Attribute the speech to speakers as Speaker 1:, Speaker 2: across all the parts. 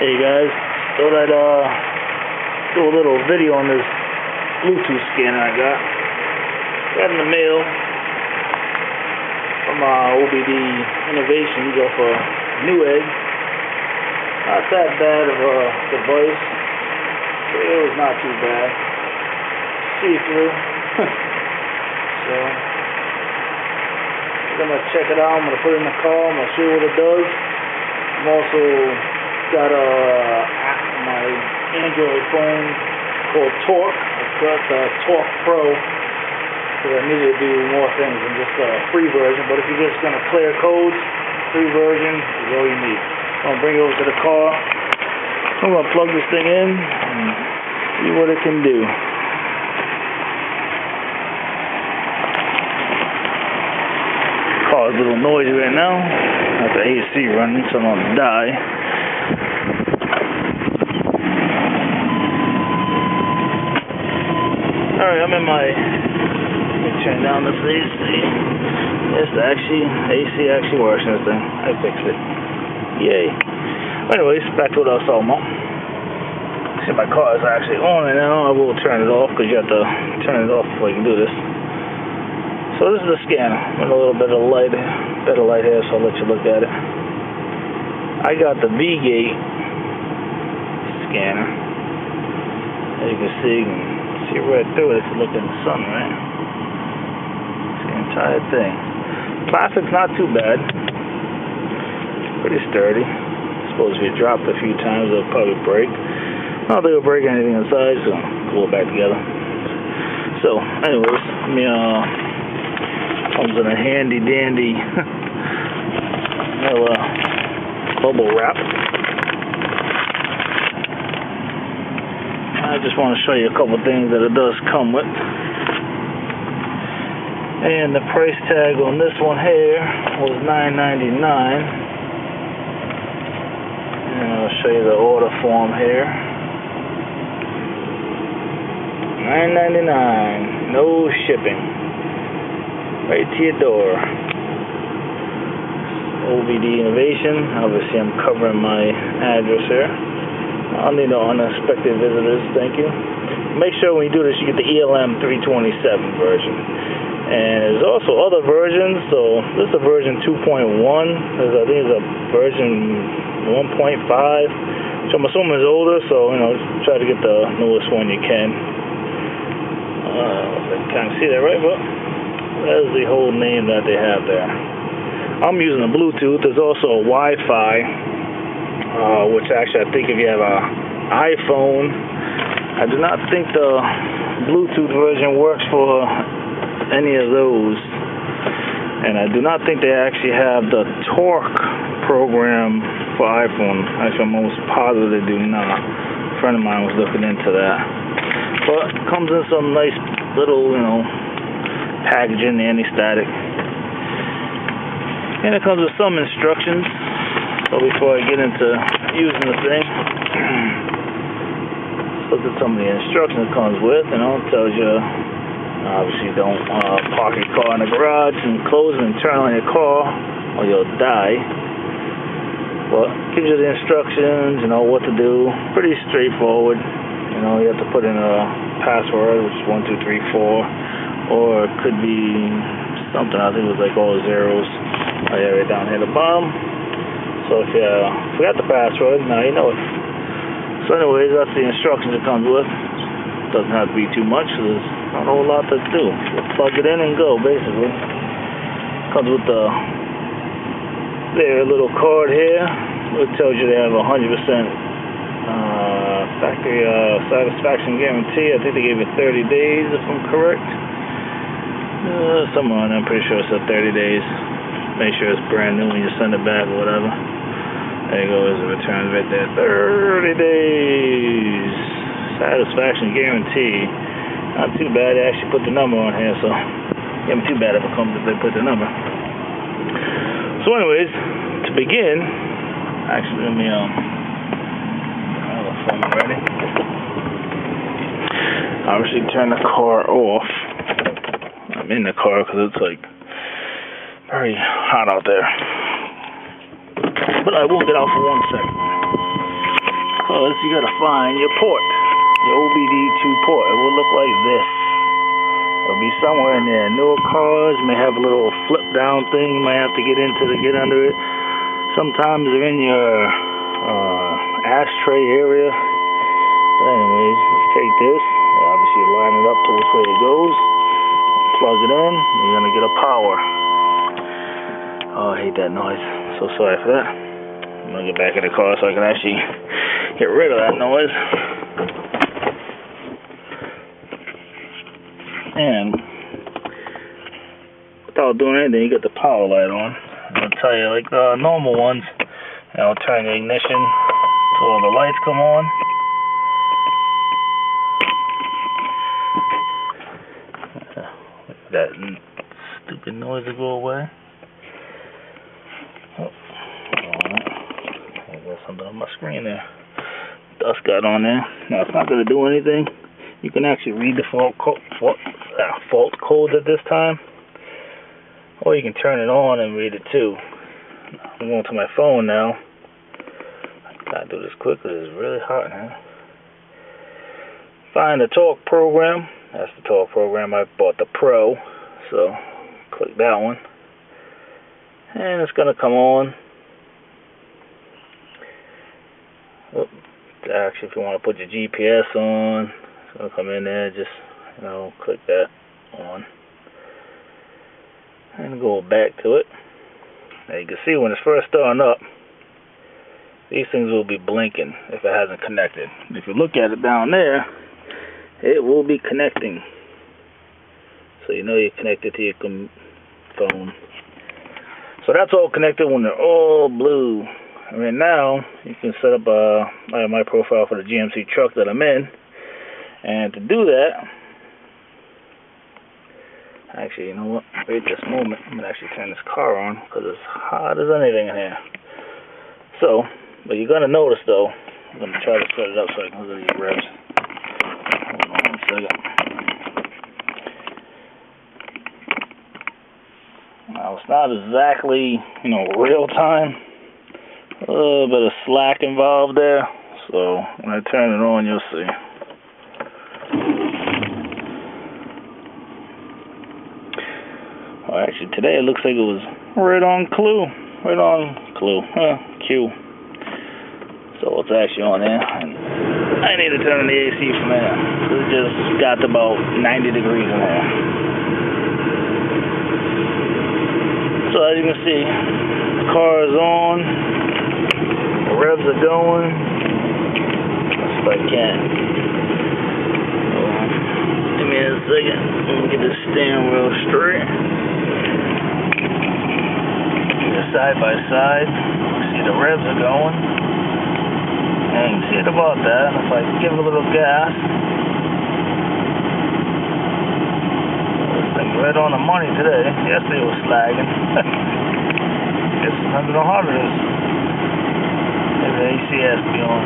Speaker 1: Hey guys, thought I'd do a little video on this Bluetooth scanner I got. Got in the mail from OBD Innovations off of Newegg. Not that bad of a device. It was not too bad. See-through. So I'm gonna check it out. I'm gonna put it in the car. I'm gonna show you what it does. I'm also got a app on my Android phone called Talk. I've got the Talk Pro because I needed to do more things than just a free version. But if you're just gonna clear codes, free version is all you need. I'm gonna bring it over to the car. I'm gonna plug this thing in and see what it can do. Car's a little noisy right now. Got the AC running, so I'm gonna die. Alright, I'm in my. Let me turn down this AC. Yes, AC actually works and everything. I fixed it. Yay. Anyways, back to what I was talking about. See, my car is actually on right now. I will turn it off because you have to turn it off before you can do this. So this is the scanner. With a little bit of light, better light here, so I'll let you look at it. I got the Vgate scanner. As you can see right through it if you look in the sun, right? It's the entire thing. Plastic's not too bad. Pretty sturdy. Suppose if you drop it a few times, it'll probably break. I don't think it'll break anything inside, so glue it back together. So, anyways, let me comes in a handy dandy bubble wrap. I just want to show you a couple things that it does come with. And the price tag on this one here was $9.99. And I'll show you the order form here. $9.99, no shipping. Right to your door. OBD Innovation. Obviously, I'm covering my address here. I'll need no unexpected visitors, thank you. Make sure when you do this, you get the ELM327 version. And there's also other versions, so this is a version 2.1. I think it's a version 1.5, which I'm assuming is older, so, try to get the newest one you can. I can't see that right, but that's the whole name that they have there. I'm using a Bluetooth. There's also a Wi-Fi. Which actually I think if you have an iPhone, I do not think the Bluetooth version works for any of those. And I do not think they actually have the Talk program for iPhone. Actually, I'm almost positive they do not. A friend of mine was looking into that. But it comes in some nice little, packaging, anti-static. And it comes with some instructions. So before I get into using the thing, look at some of the instructions it comes with. It tells you, obviously, don't park your car in the garage and close it and turn on your car or you'll die. But it gives you the instructions, what to do. Pretty straightforward. You have to put in a password, which is 1234, or it could be something. I think it was like all zeros. Oh yeah, right down here at the bottom. So if you forgot the password, now you know it. So anyways, that's the instructions it comes with. Doesn't have to be too much, because there's not a whole lot to do. Just plug it in and go, basically. Comes with their little card here. It tells you they have 100% factory satisfaction guarantee. I think they gave it 30 days, if I'm correct. Somewhere on there, I'm pretty sure it said 30 days. Make sure it's brand new when you send it back or whatever. There you go, there's the returns right there. 30 days satisfaction guarantee. Not too bad. They actually put the number on here, so it can't be too bad if it comes if they put the number. So anyways, to begin, actually let me I have a phone ready. Obviously turn the car off. I'm in the car because it's like very hot out there. But I will get out for 1 second. First, you gotta find your port, your OBD II port. It will look like this. It'll be somewhere in there. Newer cars may have a little flip down thing. You might have to get into to get under it. Sometimes they're in your ashtray area. But anyways, let's take this. Obviously, line it up to which way it goes. Plug it in. You're gonna get a power. Oh, I hate that noise. So sorry for that. I'm gonna get back in the car so I can actually get rid of that noise. And without doing anything, you get the power light on. I'll tell you, like the normal ones, I'll turn the ignition till all the lights come on. That stupid noise will go away. Oh, I got something on my screen there. Dust got on there. Now it's not going to do anything. You can actually read the fault code at this time, or you can turn it on and read it too. I'm going to my phone now. I gotta do this quickly. It's really hot now. Find the talk program. That's the talk program. I bought the Pro, so click that one, and it's gonna come on. Oh, actually, if you want to put your GPS on, it's gonna come in there. Just click that on, and go back to it. Now you can see when it's first starting up, these things will be blinking if it hasn't connected. If you look at it down there, it will be connecting. So you know you're connected to your phone. So that's all connected when they're all blue. Right now, you can set up I have my profile for the GMC truck that I'm in. And to do that, actually, you know what? Wait this moment. I'm going to actually turn this car on because it's hot as anything in here. So, but you're going to notice though, I'm going to try to set it up so I can look at these revs. Hold on one second. Now, it's not exactly, real time. A little bit of slack involved there. So, when I turn it on, you'll see. Well, actually, today it looks like it was right on clue. Right on clue. Q. So it's actually on there. And I need to turn on the AC from there. It just got to about 90 degrees in there. So as you can see, the car is on. The revs are going. Let's see if I can. Give me a second. Let me get this steering wheel straight. Side by side. See the revs are going. And you can see it about that. And if I give it a little gas, this thing right on the money today. Yesterday it was slagging. Guess remember how hard it is. Maybe the AC has to be on.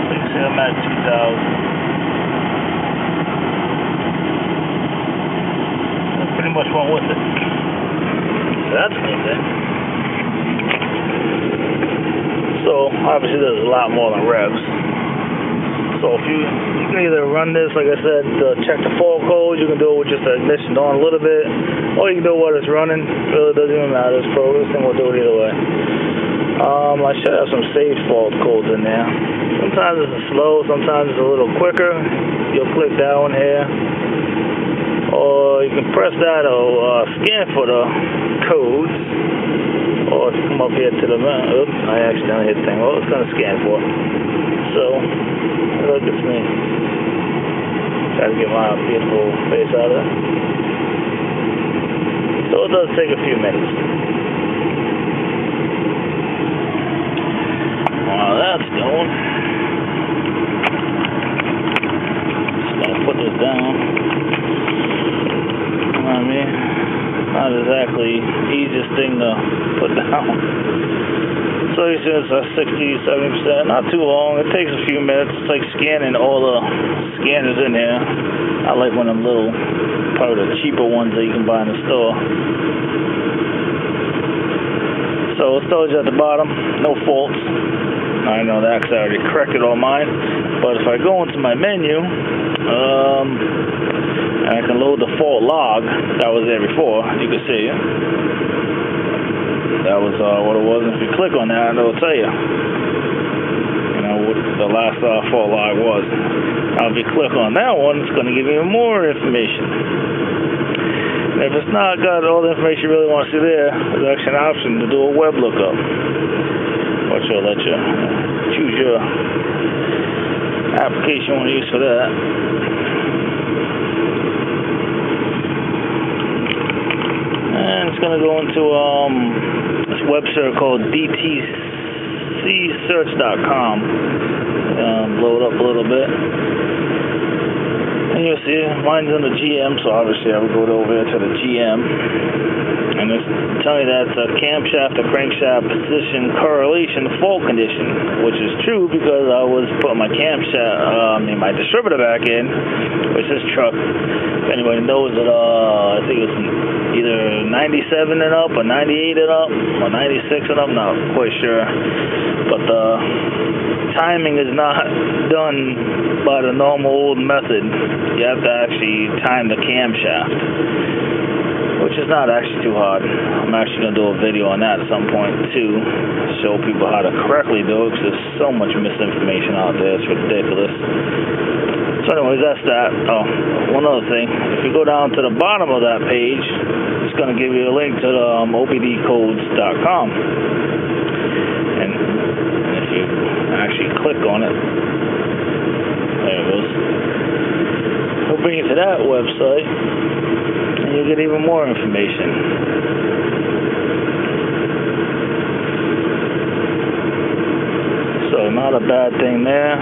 Speaker 1: So you can see I'm at 2,000. Pretty much went with it. So that's a good thing. So obviously there's a lot more than revs. So if you can either run this, like I said, to check the fault code. You can do it with just the ignition on a little bit, or you can do it while it's running. It really doesn't even matter. This thing will do it either way. I should have some saved fault codes in there. Sometimes it's slow, sometimes it's a little quicker. You'll click that one here. Or you can press that or scan for the codes. Or if you come up here to the oops, I accidentally hit the thing. Well, it's going to scan for it. So, look, it's me. Try to get my beautiful face out of it. So it does take a few minutes. While that's going, just going to put this down. I mean, not exactly the easiest thing to put down. So you see it's 60-70%, not too long. It takes a few minutes. It's like scanning all the scanners in here. I like one of them little, probably the cheaper ones that you can buy in the store. So it tells you at the bottom, no faults. I know that because I already corrected all mine. But if I go into my menu, I can load the fault log that was there before. You can see it. That was what it was. And if you click on that, it'll tell you, what the last fault log was. Now, if you click on that one, it's going to give you more information. And if it's not got all the information you really want to see there, there's actually an option to do a web lookup, which will let you choose your application you want to use for that. And it's going to go into this web server called dtcsearch.com. Blow it up a little bit. And you'll see mine's in the GM, so obviously I would go over there to the GM. And it's telling you that it's a camshaft to crankshaft position correlation fault condition, which is true because I was putting my camshaft, my distributor back in, which this truck, if anybody knows it, I think it's either 97 and up, or 98 and up, or 96 and up, not quite sure. But the timing is not done by the normal old method. You have to actually time the camshaft, which is not actually too hard. I'm actually going to do a video on that at some point too, show people how to correctly do it, because there's so much misinformation out there, it's ridiculous. So anyways, that's that. Oh, one other thing, if you go down to the bottom of that page, it's going to give you a link to the obdcodes.com. And if you actually click on it, there it goes. It'll bring you to that website, and you'll get even more information. So not a bad thing there.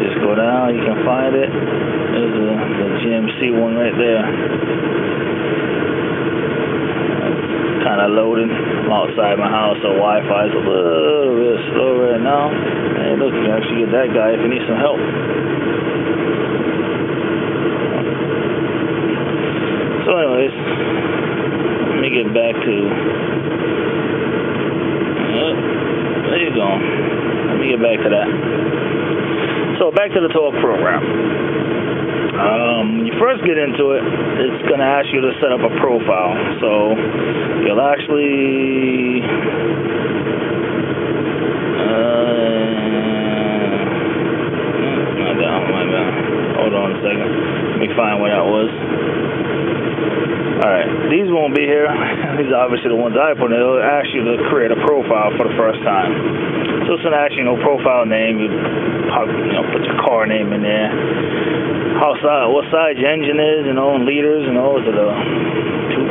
Speaker 1: Just go down, you can find it. There's the GMC one right there. Kind of loading. I'm outside my house, so Wi-Fi is a little bit slow right now. And look, you can actually get that guy if you need some help. So anyways, let me get back to, there you go. Let me get back to that. So back to the talk program. When you first get into it, it's going to ask you to set up a profile. So you'll actually hold on a second. Let me find where that was. Alright, these won't be here. These are obviously the ones I put in. It'll ask you to create a profile for the first time. So it's going to ask you, profile name. You put your car name in there. What size your engine is, in liters, is it a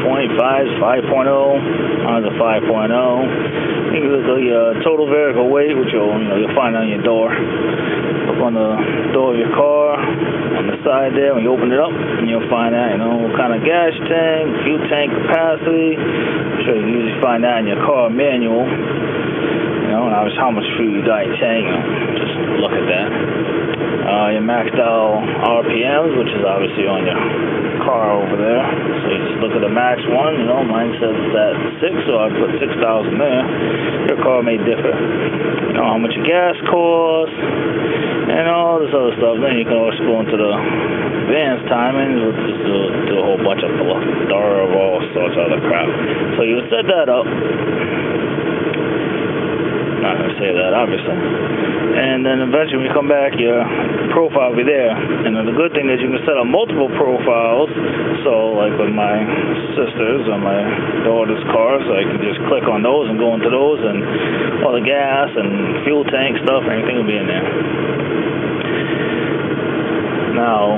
Speaker 1: 2.5, 5.0? Mine's a 5.0. You can look at your total vehicle weight, which you'll find on your door. Up on the door of your car, on the side there, when you open it up, and you'll find that, what kind of gas tank, fuel tank capacity. I'm sure you usually find that in your car manual. And obviously how much fuel you got in your tank, just look at that. Your maxed out RPMs, which is obviously on your car over there. So you just look at the max one, mine says it's at 6, so I put 6,000 there. Your car may differ. How much your gas costs, and all this other stuff. Then you can always go into the advanced timings, which is do a whole bunch of all sorts of other crap. So you would set that up. Not going to say that, obviously. And then eventually when you come back, your profile will be there. And then the good thing is you can set up multiple profiles. So like with my sister's or my daughter's cars, so I can just click on those and go into those, and all the gas and fuel tank stuff, everything will be in there. Now,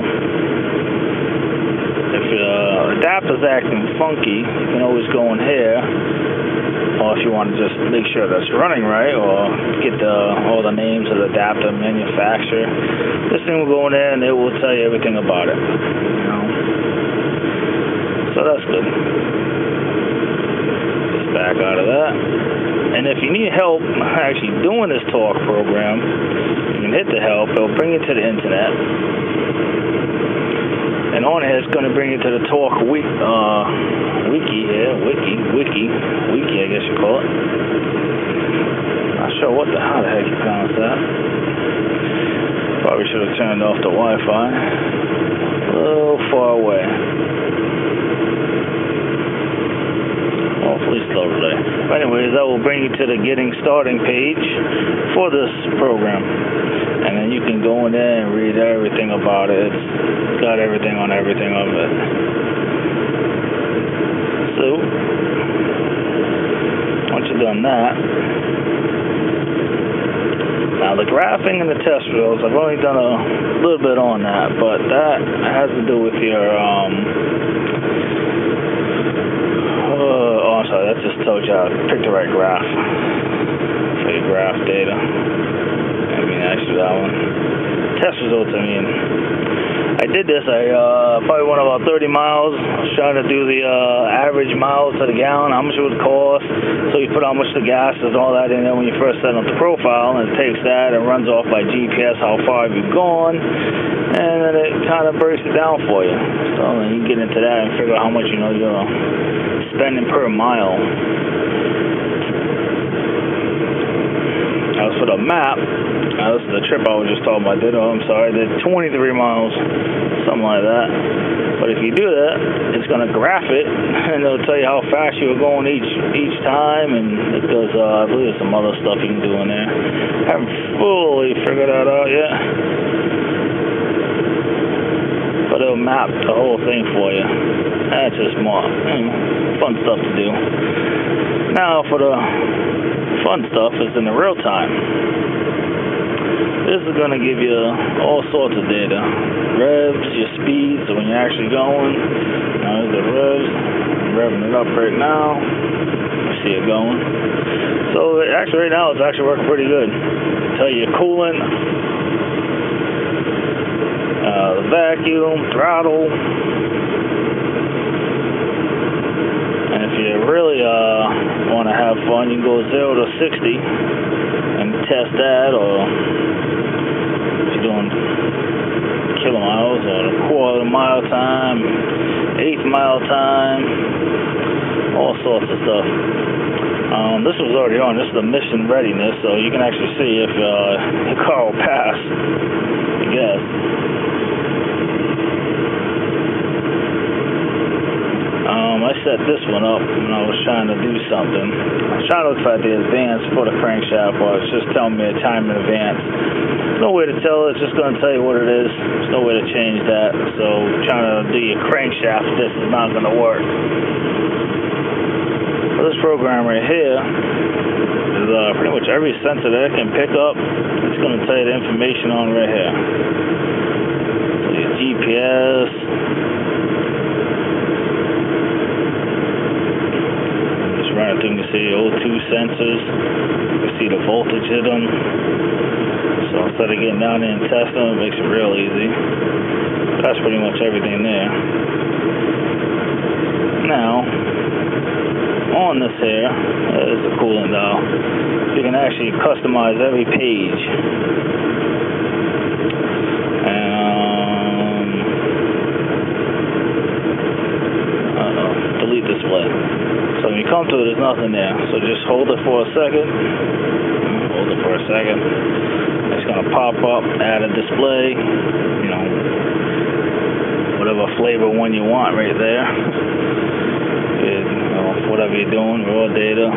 Speaker 1: if your adapter's acting funky, you can always go in here. Or if you want to just make sure that's running right, or get all the names of the adapter manufacturer, this thing will go in there and it will tell you everything about it. So that's good. Just back out of that. And if you need help actually doing this talk program, you can hit the help. It'll bring you to the internet. And on here, it's going to bring you to the talk wiki here. Wiki, I guess you call it. Not sure how the heck you pronounce that. Probably should have turned off the Wi-Fi. A little far away. Hopefully slow today. But anyways, that will bring you to the getting starting page for this program. And then you can go in there and read everything about it. It's got everything on everything of it. So, once you've done that, now the graphing and the test results, I've only done a little bit on that, but that has to do with your, I'm sorry, that just told you how to pick the right graph for your graph data. I mean, actually that one. Test results, I mean, I did this, I probably went about 30 miles. I was trying to do the average miles to the gallon, how much it would cost. So you put how much the gas is, all that in there when you first set up the profile, and it takes that and runs off by GPS how far you've gone, and then it kind of breaks it down for you. So then you get into that and figure out how much you're spending per mile. As for the map, this is the trip I was just talking about. I did 23 miles, something like that. But if you do that, it's going to graph it, and it'll tell you how fast you were going each time, and it does, I believe there's some other stuff you can do in there. Haven't fully figured that out yet. But it'll map the whole thing for you. That's just more fun stuff to do. Now for the fun stuff is in the real time. This is going to give you all sorts of data. Revs, your speed, so when you're actually going. There's the revs. I'm revving it up right now. You see it going. So actually right now it's actually working pretty good. Tell you your coolant, the vacuum, throttle. And if you really want to have fun, you can go 0 to 60 and test that, or if you're doing kilomiles or a quarter mile time, eighth mile time, all sorts of stuff. This was already on. This is the mission readiness, so you can actually see if your car will pass, I guess. I set this one up when I was trying to do something. I was trying to look for the advance for the crankshaft, but it's just telling me a time in advance. There's no way to tell. It's just going to tell you what it is. There's no way to change that. So trying to do your crankshaft, this is not going to work. For this program right here is pretty much every sensor that it can pick up. It's going to tell you the information on right here. So your GPS. Right, you can see O2 sensors, you can see the voltage hit them. So instead of getting down there and testing them, it makes it real easy. But that's pretty much everything there. Now, on this here, is the coolant dial. You can actually customize every page. And delete display. So when you come to it, there's nothing there. So just hold it for a second. Hold it for a second. It's going to pop up, add a display, whatever flavor one you want right there. Whatever you're doing, raw data,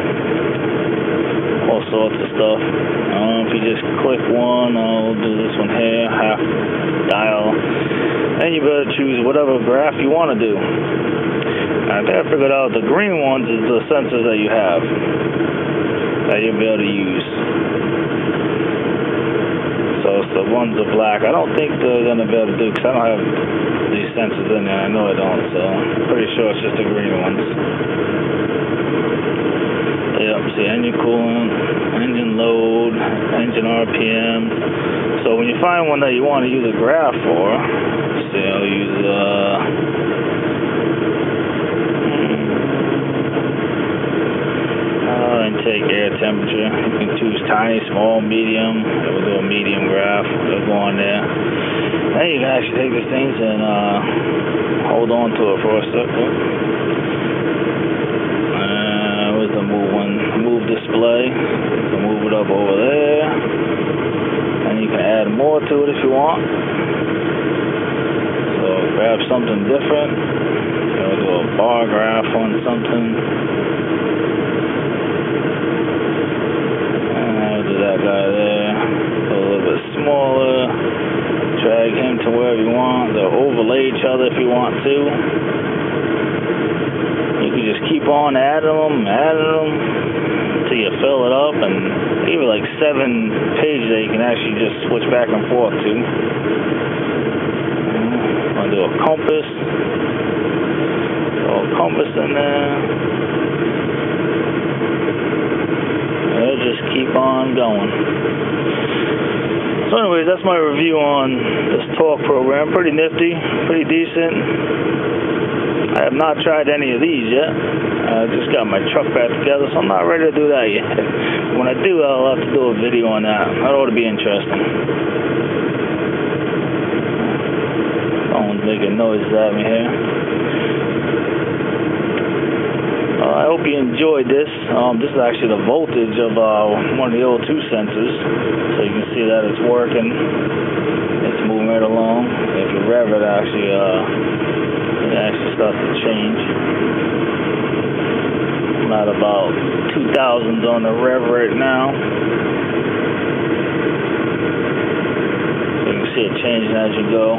Speaker 1: all sorts of stuff. If you just click one, I'll do this one here, half dial. Then you better choose whatever graph you want to do. I think I figured out the green ones is the sensors that you have that you'll be able to use. So it's the ones that are black. I don't think they're going to be able to do because I don't have these sensors in there. I know I don't, so I'm pretty sure it's just the green ones. Yep, see engine coolant, engine load, engine RPM. So when you find one that you want to use a graph for, see, I'll use intake air temperature. You can choose tiny, small, medium. It will do a medium graph. It'll go on there. Then you can actually take these things and on to it for a second. Where's the move one? Move display. You can move it up over there. And you can add more to it if you want. So grab something different. Do a bar graph on something. And do that guy there. A little bit smaller. Drag him to wherever you want. They'll overlay each other if you want to. You can just keep on adding them until you fill it up, and even like 7 pages that you can actually just switch back and forth to. I'll do a compass. Throw a compass in there. It'll just keep on going. So anyways, that's my review on this talk program. Pretty nifty, pretty decent. I have not tried any of these yet. I just got my truck back together, so I'm not ready to do that yet. When I do, I'll have to do a video on that. That ought to be interesting. Someone's making noises at me here. I hope you enjoyed this. This is actually the voltage of one of the O2 sensors. So you can see that it's working. It's moving right along. If you rev it, it actually starts to change. I'm at about 2,000s on the rev right now. So you can see it changing as you go.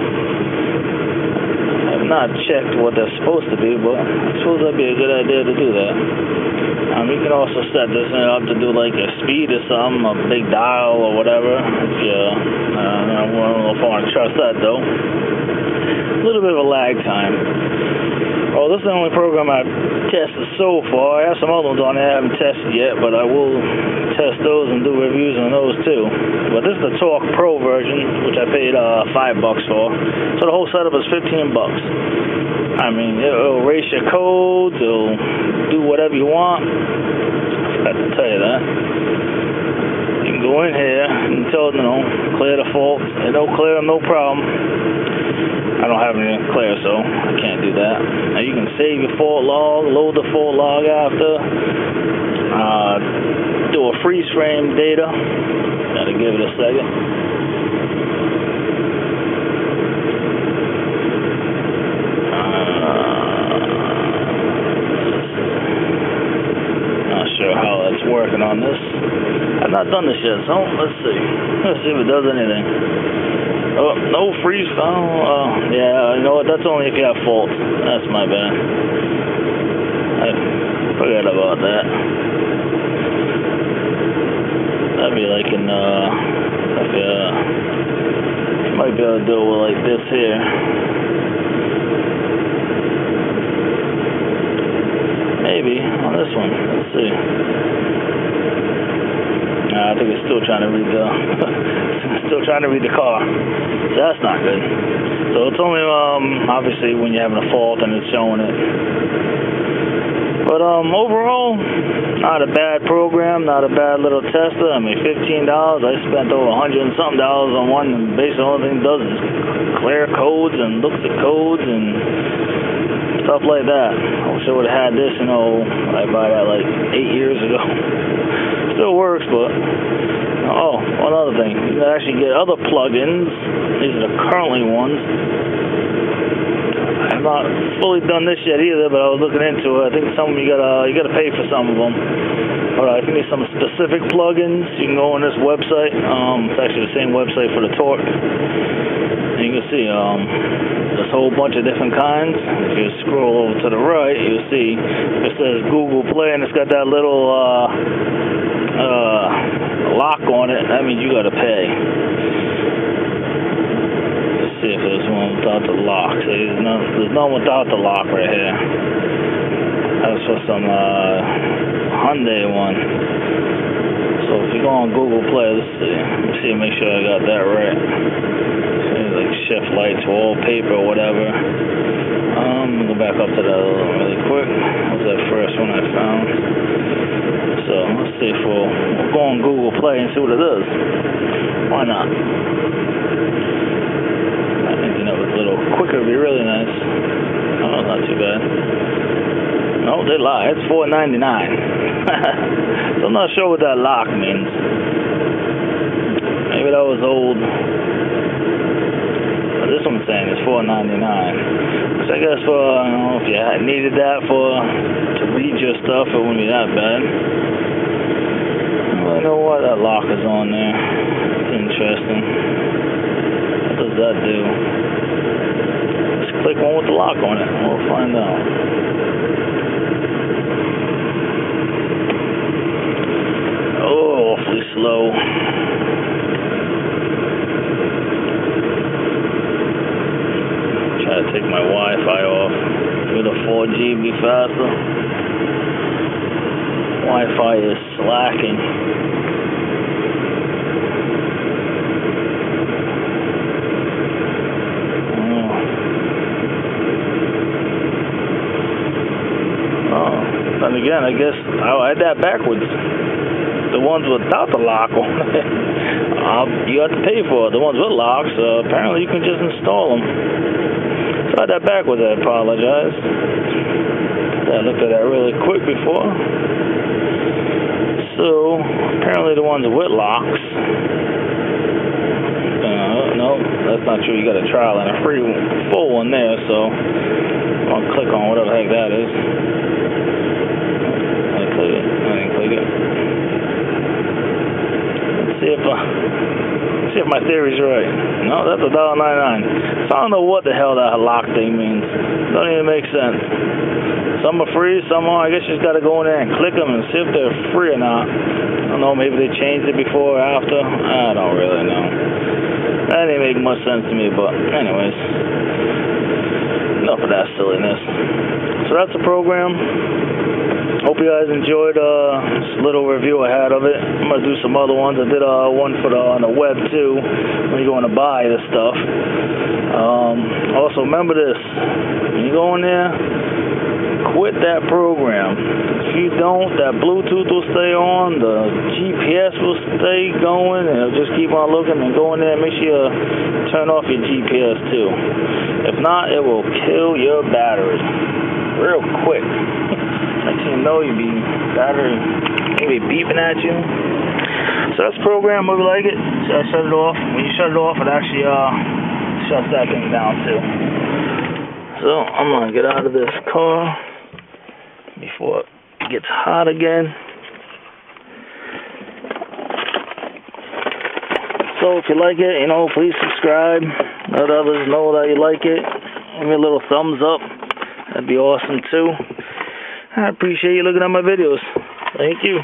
Speaker 1: I have not checked what they're supposed to be, but I suppose that'd be a good idea to do that. You can also set this up to do like a speed or something, a big dial or whatever. If you, I don't know if I want to trust that though. A little bit of a lag time. Well, this is the only program I've tested so far. I have some other ones on there I haven't tested yet, but I will test those and do reviews on those too. But this is the Talk Pro version, which I paid $5 for. So the whole setup is $15. I mean, it'll erase your codes, it'll do whatever you want. I forgot to tell you that. You can go in here and tell it, clear the fault. It'll clear them, no problem. I don't have anything clear, so I can't do that. Now you can save your fault log, load the fault log after, do a freeze frame data. Gotta give it a second. Not sure how that's working on this. I've not done this yet, so let's see. Let's see if it does anything. Oh, no freeze. Yeah, you know what? That's only if you have faults. That's my bad. I forgot about that. That'd be like in, you might be able to do it with like this here. Maybe on this one. Let's see. I think it's still trying to read the car. So that's not good. So it's only obviously when you're having a fault and it's showing it. But overall, not a bad program, not a bad little tester. I mean, $15. I spent over $100 and something on one, and basically the only thing it does is clear codes and looks at codes and stuff like that. I wish I would have had this, I bought that like 8 years ago. Still works, but one other thing, you can actually get other plugins. These are the currently ones. I have not fully done this yet either, but I was looking into it. I think some of them you gotta pay for some of them. But I think there's some specific plugins. You can go on this website. It's actually the same website for the Torque. And you can see there's a whole bunch of different kinds. If you scroll over to the right, you'll see it says Google Play, and it's got that little lock on it. That means you gotta pay. Let's see if there's one without the lock. So there's none without the lock right here. That's for some Hyundai one. So if you go on Google Play, let's see, make sure I got that right. Like shift lights, wallpaper, or whatever. I'm gonna go back up to that really quick. That was that first one I found. So let's see if we'll go on Google Play and see what it does. Why not? I think, a little quicker would be really nice. Oh, they lie. It's $4.99. So I'm not sure what that lock means. Maybe that was old. But this one's saying it's $4.99. So I guess for, if you needed that to read your stuff, it wouldn't be that bad. I don't really know why that lock is on there. It's interesting. What does that do? Just click one with the lock on it, and we'll find out. Oh, awfully slow. Try to take my Wi-Fi off. With a 4G be faster. Wi-Fi is slacking. And again, I guess I had that backwards. The ones without the lock on it, you have to pay for it. The ones with locks, apparently you can just install them. So I had that backwards. I apologize. I looked at that really quick before. So apparently the ones with locks. No, that's not true. You got a trial and a free full one there. So I'll click on whatever the heck that is. I didn't click it. Let's see if my theory's right. No, that's $1.99. So I don't know what the hell that lock thing means. Don't even make sense. Some are free, some are. I guess you just got to go in there and click them and see if they're free or not. I don't know, maybe they changed it before or after. I don't really know. That didn't make much sense to me, but anyways. Enough of that silliness. So that's the program. Hope you guys enjoyed this little review I had of it. I'm going to do some other ones. I did one on the web too, when you're going to buy this stuff. Also, remember this. When you go in there, quit that program. If you don't, that Bluetooth will stay on, the GPS will stay going, and it'll just keep on looking. And go in there and make sure you turn off your GPS too. If not, it will kill your battery real quick. Next thing you know, you'll be battery maybe beeping at you. So that's the program. Hope you like it. So I shut it off. When you shut it off, it actually shuts that thing down too. So I'm gonna get out of this car before it gets hot again. So if you like it, please subscribe. Let others know that you like it. Give me a little thumbs up. That'd be awesome too. I appreciate you looking at my videos. Thank you.